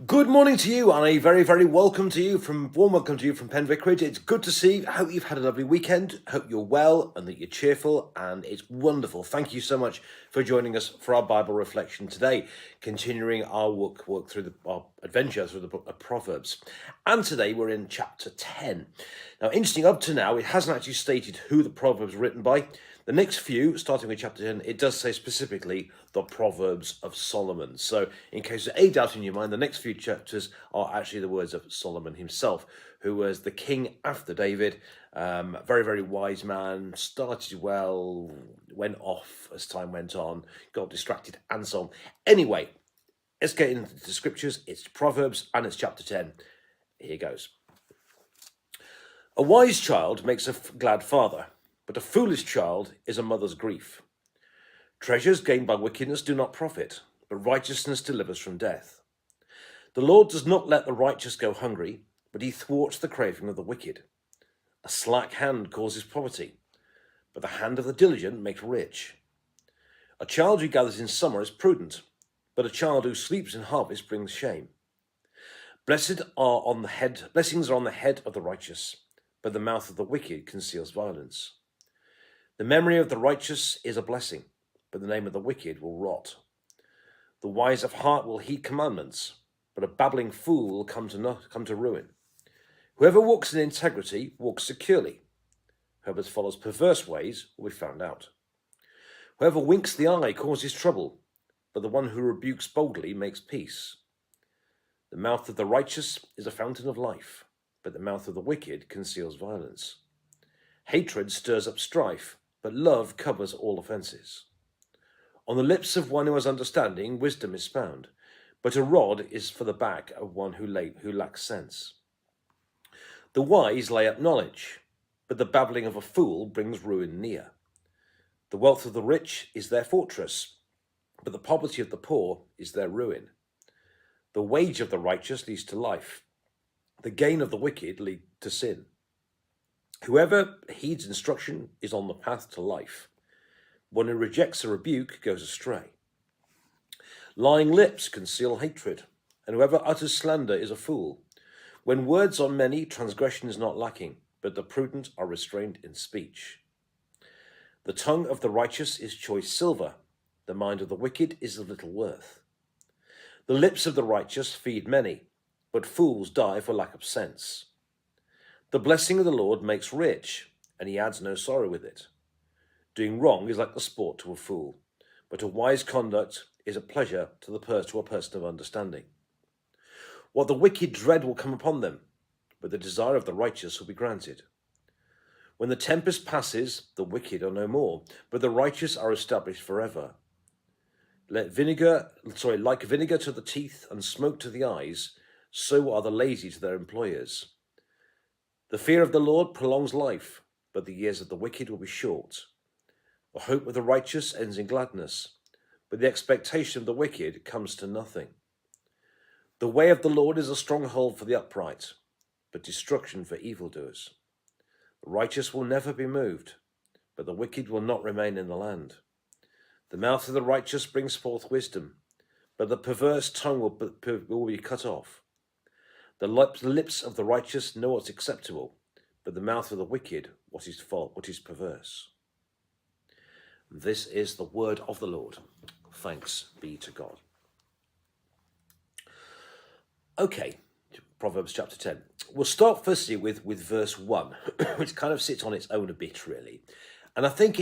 Good morning to you, and a very warm welcome to you from Penn Vicarage. It's good to see you. I hope you've had a lovely weekend. Hope you're well and that you're cheerful, and it's wonderful. Thank you so much for joining us for our Bible reflection today, continuing our walk through our adventure through the book of Proverbs. And today we're in chapter 10. Now, interesting, up to now, it hasn't actually stated who the Proverbs are written by. The next few, starting with chapter 10, it does say specifically the Proverbs of Solomon. So in case there's any doubt in your mind, the next few chapters are actually the words of Solomon himself, who was the king after David, very wise man, started well, went off as time went on, got distracted and so on. Anyway, let's get into the scriptures. It's Proverbs and it's chapter 10. Here goes. A wise child makes a glad father, but a foolish child is a mother's grief. Treasures gained by wickedness do not profit, but righteousness delivers from death. The Lord does not let the righteous go hungry, but he thwarts the craving of the wicked. A slack hand causes poverty, but the hand of the diligent makes rich. A child who gathers in summer is prudent, but a child who sleeps in harvest brings shame. Blessings are on the head of the righteous, but the mouth of the wicked conceals violence. The memory of the righteous is a blessing, but the name of the wicked will rot. The wise of heart will heed commandments, but a babbling fool will come to ruin. Whoever walks in integrity walks securely. Whoever follows perverse ways will be found out. Whoever winks the eye causes trouble, but the one who rebukes boldly makes peace. The mouth of the righteous is a fountain of life, but the mouth of the wicked conceals violence. Hatred stirs up strife, but love covers all offences. On the lips of one who has understanding, wisdom is found, but a rod is for the back of one who lacks sense. The wise lay up knowledge, but the babbling of a fool brings ruin near. The wealth of the rich is their fortress, but the poverty of the poor is their ruin. The wage of the righteous leads to life. The gain of the wicked leads to sin. Whoever heeds instruction is on the path to life. One who rejects a rebuke goes astray. Lying lips conceal hatred, and whoever utters slander is a fool. When words are many, transgression is not lacking, but the prudent are restrained in speech. The tongue of the righteous is choice silver. The mind of the wicked is of little worth. The lips of the righteous feed many, but fools die for lack of sense. The blessing of the Lord makes rich, and he adds no sorrow with it. Doing wrong is like the sport to a fool, but a wise conduct is a pleasure to a person of understanding. What the wicked dread will come upon them, but the desire of the righteous will be granted. When the tempest passes, the wicked are no more, but the righteous are established forever. Like vinegar to the teeth and smoke to the eyes, so are the lazy to their employers. The fear of the Lord prolongs life, but the years of the wicked will be short. The hope of the righteous ends in gladness, but the expectation of the wicked comes to nothing. The way of the Lord is a stronghold for the upright, but destruction for evildoers. The righteous will never be moved, but the wicked will not remain in the land. The mouth of the righteous brings forth wisdom, but the perverse tongue will be cut off. The lips of the righteous know what's acceptable, but the mouth of the wicked what is perverse. This is the word of the Lord. Thanks be to God. Okay, Proverbs chapter 10. We'll start firstly with verse 1, which kind of sits on its own a bit, really. And I think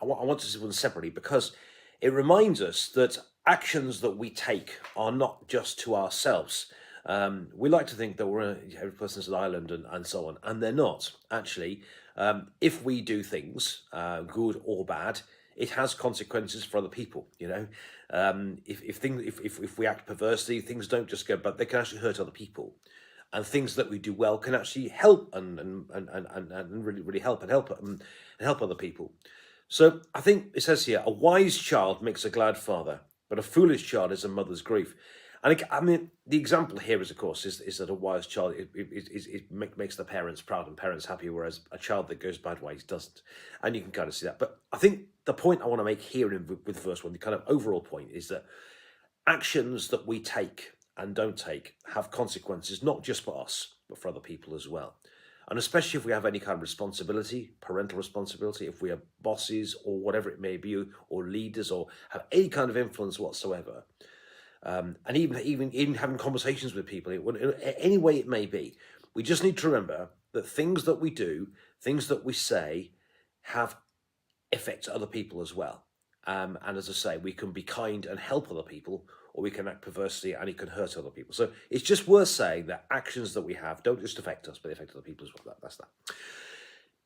I want to see one separately because it reminds us that actions that we take are not just to ourselves. We like to think that every person's an island and so on, and they're not. Actually, if we do things, good or bad, it has consequences for other people. If we act perversely, things don't just go, but they can actually hurt other people. And things that we do well can actually help and really help other people. So I think it says here, a wise child makes a glad father, but a foolish child is a mother's grief. And I mean, the example here is, of course, is that a wise child it makes the parents proud and parents happy, whereas a child that goes bad ways doesn't. And you can kind of see that. But I think the point I want to make here with verse 1, the kind of overall point, is that actions that we take and don't take have consequences, not just for us, but for other people as well. And especially if we have any kind of responsibility, parental responsibility, if we are bosses or whatever it may be, or leaders, or have any kind of influence whatsoever, and even having conversations with people, any way it may be, we just need to remember that things that we do, things that we say, have effect to other people as well. And as I say, we can be kind and help other people, or we can act perversely and it can hurt other people. So it's just worth saying that actions that we have don't just affect us, but affect other people as well. That's that.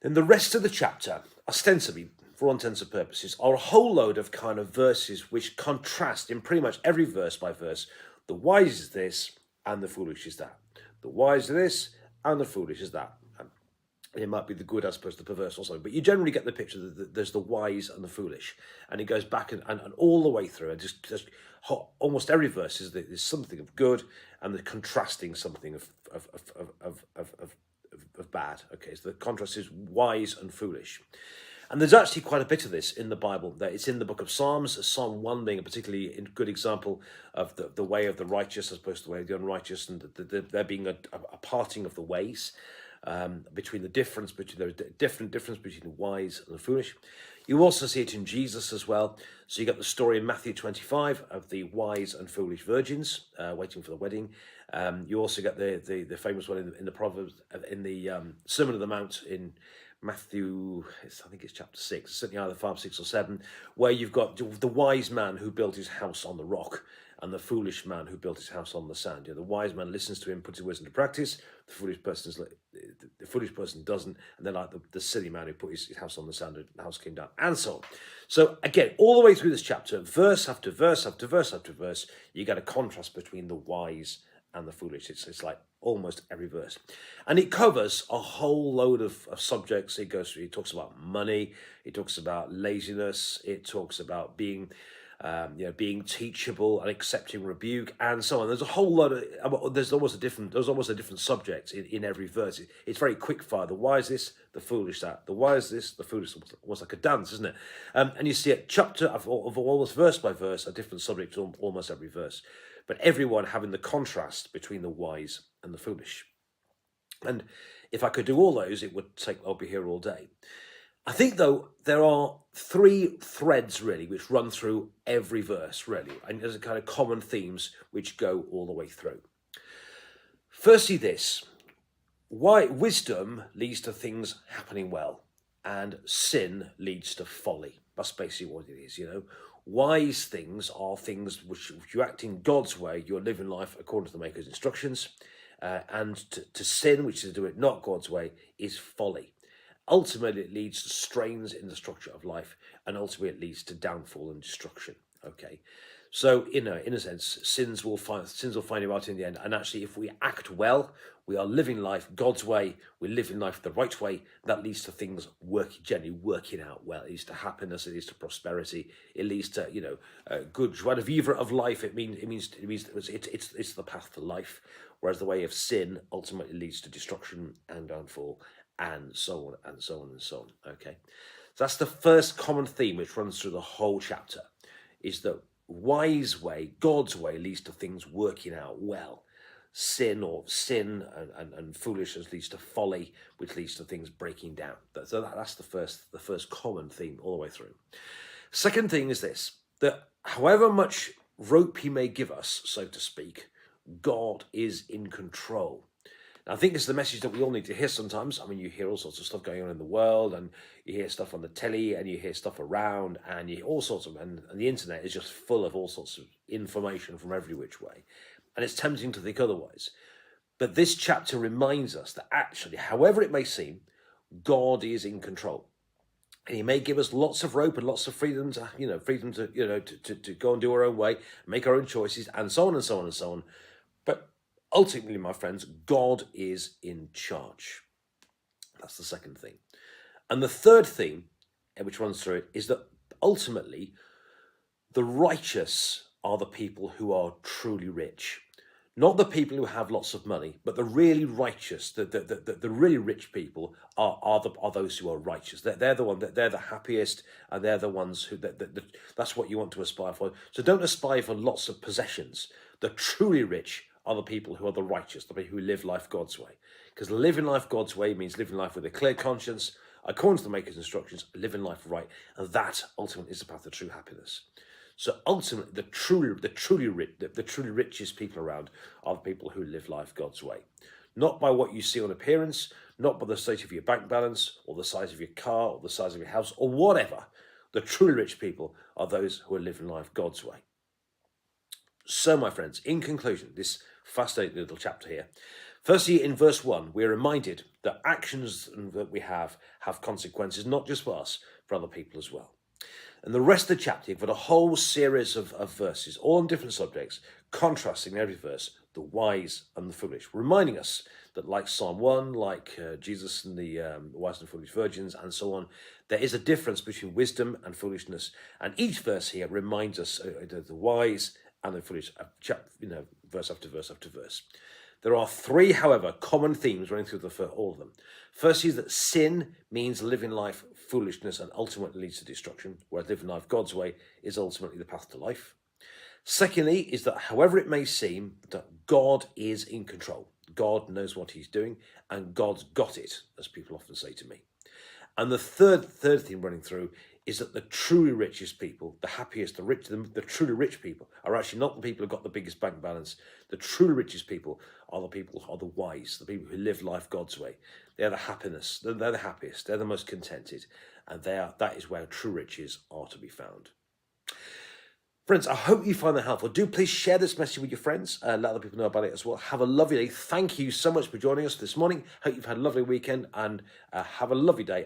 Then the rest of the chapter, ostensibly, for all intents and purposes, are a whole load of kind of verses which contrast in pretty much every verse by verse. The wise is this and the foolish is that. The wise is this and the foolish is that. It might be the good as opposed to the perverse or something, but you generally get the picture that there's the wise and the foolish, and it goes back and all the way through, and just almost every verse is there's something of good, and the contrasting something of bad. Okay, so the contrast is wise and foolish, and there's actually quite a bit of this in the Bible. That it's in the book of Psalms, Psalm 1 being a particularly good example of the way of the righteous as opposed to the way of the unrighteous, and there being a parting of the ways. Between the difference between the wise and the foolish. You also see it in Jesus as well. So you got the story in Matthew 25 of the wise and foolish virgins waiting for the wedding. You also get the famous one in the Proverbs, in the Sermon on the Mount in Matthew, I think it's chapter 6, certainly either 5, 6 or 7, where you've got the wise man who built his house on the rock and the foolish man who built his house on the sand. The wise man listens to him, puts his words into practice. The foolish person doesn't, and then like the silly man who put his house on the sand and the house came down, and so on. So again, all the way through this chapter, verse after verse after verse after verse, you get a contrast between the wise and the foolish. It's like almost every verse, and it covers a whole load of subjects. It goes through. It talks about money. It talks about laziness. It talks about being teachable and accepting rebuke, and so on. There's a whole lot of there's almost a different subject in every verse. It's very quick fire. The wise this, the foolish that. The wise this, the foolish. Almost like a dance, isn't it? And you see a chapter of almost verse by verse, a different subject on almost every verse, but everyone having the contrast between the wise and the foolish. And if I could do all those, I'll be here all day. I think, though, there are three threads, really, which run through every verse, really, and there's a kind of common themes which go all the way through. Firstly, this: why wisdom leads to things happening well, and sin leads to folly. That's basically what it is, Wise things are things which if you act in God's way, you're living life according to the Maker's instructions, and to sin, which is to do it not God's way, is folly. Ultimately, it leads to strains in the structure of life, and ultimately it leads to downfall and destruction. Okay, so in a sense, sins will find you out in the end. And actually, if we act well, we are living life God's way. We live in life the right way. That leads to things generally working out well. It leads to happiness. It leads to prosperity. It leads to good joie de vivre of life. It's the path to life. Whereas the way of sin ultimately leads to destruction and downfall, and so on, and so on, and so on. Okay, so that's the first common theme which runs through the whole chapter, is that wise way, God's way, leads to things working out well. Sin and foolishness leads to folly, which leads to things breaking down. So that's the first common theme all the way through. Second thing is this: that however much rope he may give us, so to speak, God is in control. I think it's the message that we all need to hear sometimes. I mean, you hear all sorts of stuff going on in the world, and you hear stuff on the telly, and you hear stuff around, and you hear all sorts of, and the internet is just full of all sorts of information from every which way. And it's tempting to think otherwise. But this chapter reminds us that actually, however it may seem, God is in control. And he may give us lots of rope and lots of freedom to go and do our own way, make our own choices, and so on and so on and so on. But ultimately, my friends, God is in charge. That's the second thing. And the third thing, which runs through it, is that ultimately, the righteous are the people who are truly rich. Not the people who have lots of money, but the really righteous, the really rich people are those who are righteous. They're the happiest, and they're the ones who that's what you want to aspire for. So don't aspire for lots of possessions, The truly rich are the people who are the righteous, the people who live life God's way. Because living life God's way means living life with a clear conscience, according to the Maker's instructions, living life right. And that ultimately is the path to true happiness. So ultimately, the truly richest people around are the people who live life God's way. Not by what you see on appearance, not by the state of your bank balance, or the size of your car, or the size of your house, or whatever. The truly rich people are those who are living life God's way. So, my friends, in conclusion, this fascinating little chapter here. Firstly, in verse 1, we're reminded that actions that we have consequences, not just for us, for other people as well. And the rest of the chapter, you've got a whole series of verses, all on different subjects, contrasting in every verse the wise and the foolish, reminding us that like Psalm 1, like Jesus and the wise and foolish virgins and so on, there is a difference between wisdom and foolishness. And each verse here reminds us the wise and the foolish, verse after verse after verse. There are three, however, common themes running through all of them. Firstly, is that sin means living life foolishness and ultimately leads to destruction, whereas living life God's way is ultimately the path to life. Secondly, is that however it may seem, that God is in control. God knows what he's doing, and God's got it, as people often say to me. And the third theme running through is that the truly richest people, the happiest, the truly rich people are actually not the people who've got the biggest bank balance. The truly richest people are the people who are the wise, the people who live life God's way. They're the happiest, they're the most contented, and that is where true riches are to be found. Friends, I hope you find that helpful. Do please share this message with your friends. Let other people know about it as well. Have a lovely day. Thank you so much for joining us this morning. Hope you've had a lovely weekend, and have a lovely day.